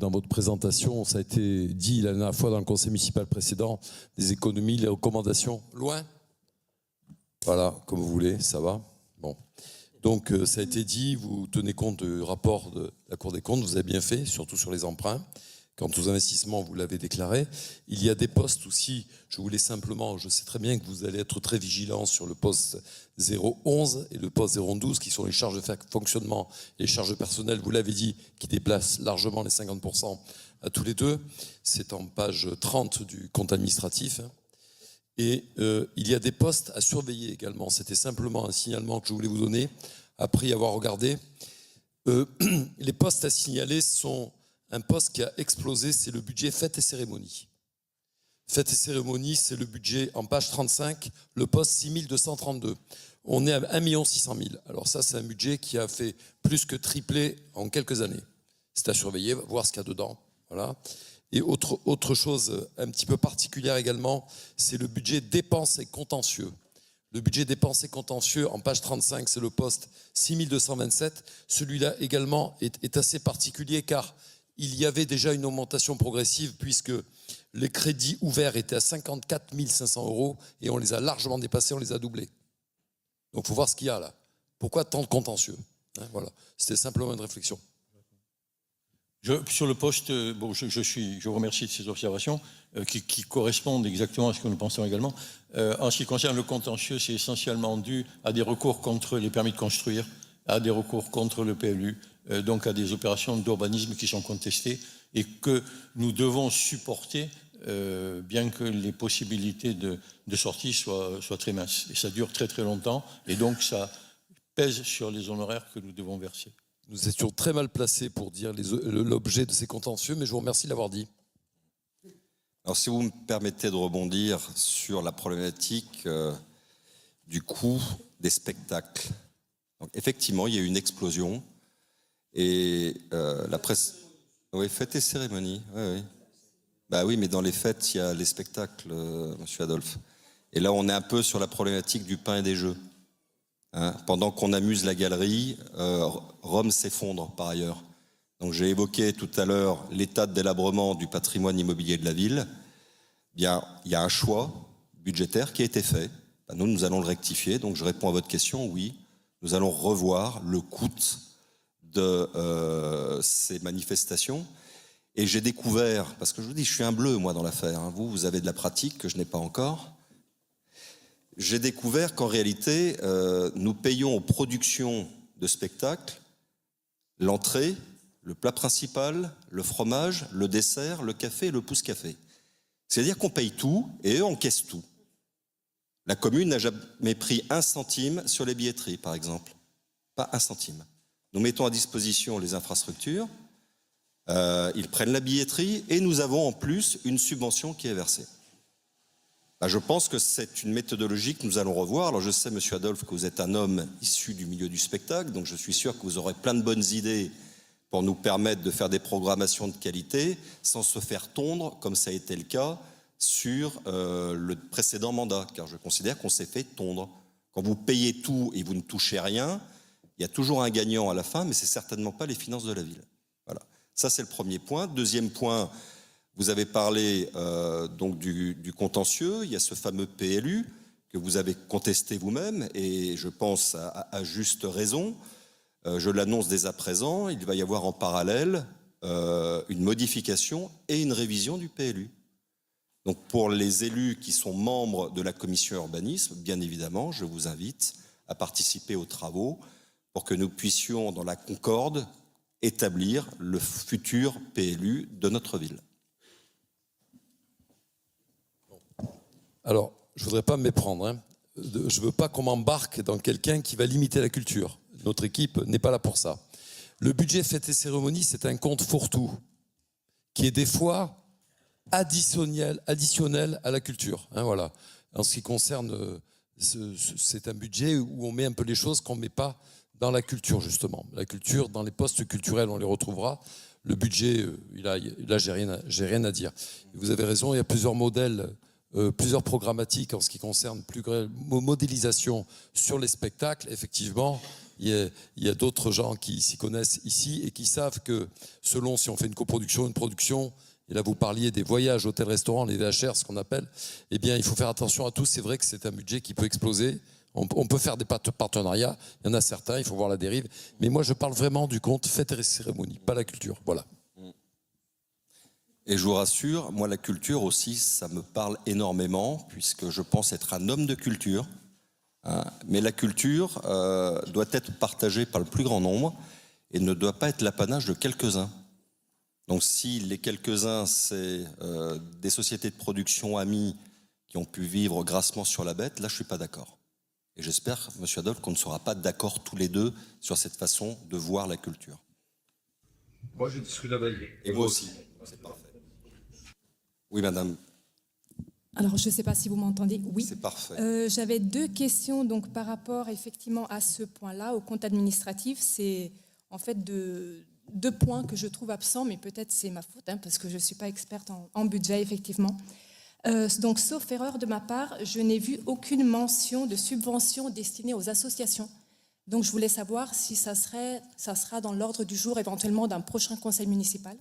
dans votre présentation, ça a été dit la dernière fois dans le conseil municipal précédent, des économies, les recommandations, loin. Voilà, comme vous voulez, ça va. Bon. Donc ça a été dit, vous tenez compte du rapport de la Cour des comptes, vous avez bien fait, surtout sur les emprunts. Quant aux investissements, vous l'avez déclaré. Il y a des postes aussi, je voulais simplement, je sais très bien que vous allez être très vigilants sur le poste 011 et le poste 012, qui sont les charges de fonctionnement et les charges personnelles, vous l'avez dit, qui déplacent largement les 50% à tous les deux. C'est en page 30 du compte administratif. Et il y a des postes à surveiller également. C'était simplement un signalement que je voulais vous donner, après y avoir regardé. Les postes à signaler sont un poste qui a explosé, c'est le budget fêtes et cérémonies. Fêtes et cérémonies, c'est le budget en page 35, le poste 6232. On est à 1 600 000. Alors ça, c'est un budget qui a fait plus que tripler en quelques années. C'est à surveiller, voir ce qu'il y a dedans. Voilà. Et autre chose un petit peu particulière également, c'est le budget dépenses et contentieux. Le budget dépenses et contentieux, en page 35, c'est le poste 6227. Celui-là également est assez particulier car il y avait déjà une augmentation progressive puisque les crédits ouverts étaient à 54 500 € et on les a largement dépassés, on les a doublés. Donc il faut voir ce qu'il y a là. Pourquoi tant de contentieux, hein, voilà. C'était simplement une réflexion. Sur le poste, bon, je vous remercie de ces observations qui correspondent exactement à ce que nous pensons également. En ce qui concerne le contentieux, c'est essentiellement dû à des recours contre les permis de construire, à des recours contre le PLU, donc à des opérations d'urbanisme qui sont contestées et que nous devons supporter, bien que les possibilités de sortie soient très minces. Et ça dure très très longtemps et donc ça pèse sur les honoraires que nous devons verser. Nous étions très mal placés pour dire l'objet de ces contentieux, mais je vous remercie de l'avoir dit. Alors si vous me permettez de rebondir sur la problématique du coût des spectacles. Donc, effectivement, il y a eu une explosion et la presse... Oui, fêtes et cérémonies, oui, oui. Bah oui, mais dans les fêtes, il y a les spectacles, monsieur Adolphe. Et là, on est un peu sur la problématique du pain et des jeux. Hein, pendant qu'on amuse la galerie, Rome s'effondre par ailleurs. Donc j'ai évoqué tout à l'heure l'état de délabrement du patrimoine immobilier de la ville. Bien, il y a un choix budgétaire qui a été fait. Ben, nous allons le rectifier. Donc je réponds à votre question, oui. Nous allons revoir le coût de ces manifestations. Et j'ai découvert, parce que je vous dis, je suis un bleu moi dans l'affaire. Hein, vous avez de la pratique que je n'ai pas encore. J'ai découvert qu'en réalité, nous payons aux productions de spectacles l'entrée, le plat principal, le fromage, le dessert, le café et le pousse-café. C'est-à-dire qu'on paye tout et eux encaissent tout. La commune n'a jamais pris 1 centime sur les billetteries, par exemple. Pas 1 centime. Nous mettons à disposition les infrastructures, ils prennent la billetterie et nous avons en plus une subvention qui est versée. Ben, je pense que c'est une méthodologie que nous allons revoir. Alors je sais, monsieur Adolphe, que vous êtes un homme issu du milieu du spectacle, donc je suis sûr que vous aurez plein de bonnes idées pour nous permettre de faire des programmations de qualité sans se faire tondre, comme ça a été le cas sur le précédent mandat, car je considère qu'on s'est fait tondre. Quand vous payez tout et vous ne touchez rien, il y a toujours un gagnant à la fin, mais c'est certainement pas les finances de la ville. Voilà. Ça, c'est le premier point. Deuxième point, vous avez parlé donc du contentieux. Il y a ce fameux PLU que vous avez contesté vous-même, et je pense à juste raison. Je l'annonce dès à présent, il va y avoir en parallèle une modification et une révision du PLU. Donc pour les élus qui sont membres de la commission urbanisme, bien évidemment, je vous invite à participer aux travaux pour que nous puissions, dans la concorde, établir le futur PLU de notre ville. Alors, je ne voudrais pas me méprendre. Hein. Je ne veux pas qu'on m'embarque dans quelqu'un qui va limiter la culture. Notre équipe n'est pas là pour ça. Le budget fêtes et cérémonies, c'est un compte fourre-tout qui est des fois additionnel à la culture. Hein, voilà. En ce qui concerne, c'est un budget où on met un peu les choses qu'on ne met pas dans la culture, justement. La culture, dans les postes culturels, on les retrouvera. Le budget, là, j'ai rien à dire. Vous avez raison, il y a plusieurs modèles, plusieurs programmatiques en ce qui concerne plus modélisation sur les spectacles. Effectivement, il y a d'autres gens qui s'y connaissent ici et qui savent que selon si on fait une coproduction, une production, et là vous parliez des voyages, hôtels, restaurants, les VHR, ce qu'on appelle, eh bien il faut faire attention à tout. C'est vrai que c'est un budget qui peut exploser. On peut faire des partenariats, il y en a certains, il faut voir la dérive. Mais moi je parle vraiment du compte fêtes et cérémonies, pas la culture. Voilà. Et je vous rassure, moi la culture aussi, ça me parle énormément, puisque je pense être un homme de culture. Hein, mais la culture doit être partagée par le plus grand nombre et ne doit pas être l'apanage de quelques-uns. Donc si les quelques-uns, c'est des sociétés de production amies qui ont pu vivre grassement sur la bête, là je ne suis pas d'accord. Et j'espère, monsieur Adolphe, qu'on ne sera pas d'accord tous les deux sur cette façon de voir la culture. Moi, je discute avec. Et vous aussi. C'est parfait. Oui, madame. Alors, je ne sais pas si vous m'entendez. Oui. C'est parfait. J'avais 2 questions donc, par rapport effectivement à ce point-là, au compte administratif. C'est en fait 2 points que je trouve absents, mais peut-être c'est ma faute, hein, parce que je ne suis pas experte en budget, effectivement. Donc, sauf erreur de ma part, je n'ai vu aucune mention de subvention destinée aux associations. Donc, je voulais savoir si ça sera dans l'ordre du jour éventuellement d'un prochain conseil municipal.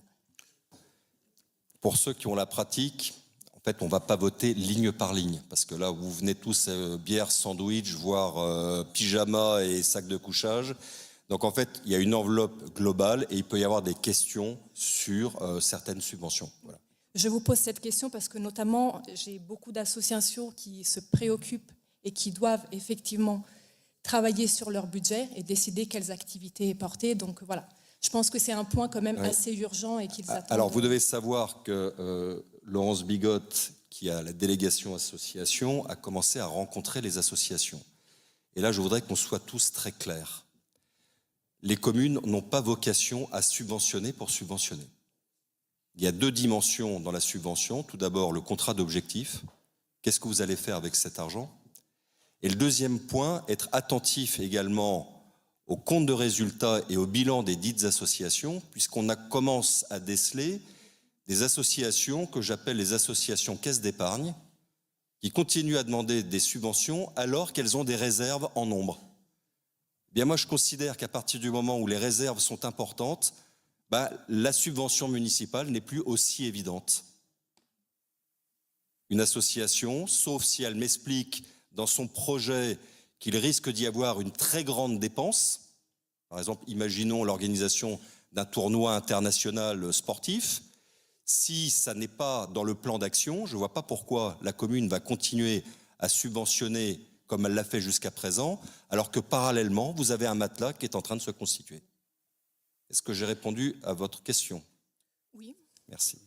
Pour ceux qui ont la pratique, en fait, on ne va pas voter ligne par ligne, parce que là, vous venez tous bière, sandwich, voire pyjama et sac de couchage. Donc, en fait, il y a une enveloppe globale et il peut y avoir des questions sur certaines subventions. Voilà. Je vous pose cette question parce que notamment, j'ai beaucoup d'associations qui se préoccupent et qui doivent effectivement travailler sur leur budget et décider quelles activités porter. Donc voilà, je pense que c'est un point quand même assez urgent et qu'ils attendent. Alors, vous devez savoir que Laurence Bigotte, qui a la délégation association, a commencé à rencontrer les associations. Et là, je voudrais qu'on soit tous très clairs. Les communes n'ont pas vocation à subventionner pour subventionner. Il y a 2 dimensions dans la subvention. Tout d'abord, le contrat d'objectif. Qu'est-ce que vous allez faire avec cet argent? Et le deuxième point, être attentif également au compte de résultats et au bilan des dites associations, puisqu'on commence à déceler des associations que j'appelle les associations caisses d'épargne, qui continuent à demander des subventions alors qu'elles ont des réserves en nombre. Eh bien, moi, je considère qu'à partir du moment où les réserves sont importantes, la subvention municipale n'est plus aussi évidente. Une association, sauf si elle m'explique dans son projet qu'il risque d'y avoir une très grande dépense, par exemple, imaginons l'organisation d'un tournoi international sportif, si ça n'est pas dans le plan d'action, je ne vois pas pourquoi la commune va continuer à subventionner comme elle l'a fait jusqu'à présent, alors que parallèlement, vous avez un matelas qui est en train de se constituer. Est-ce que j'ai répondu à votre question? Oui. Merci.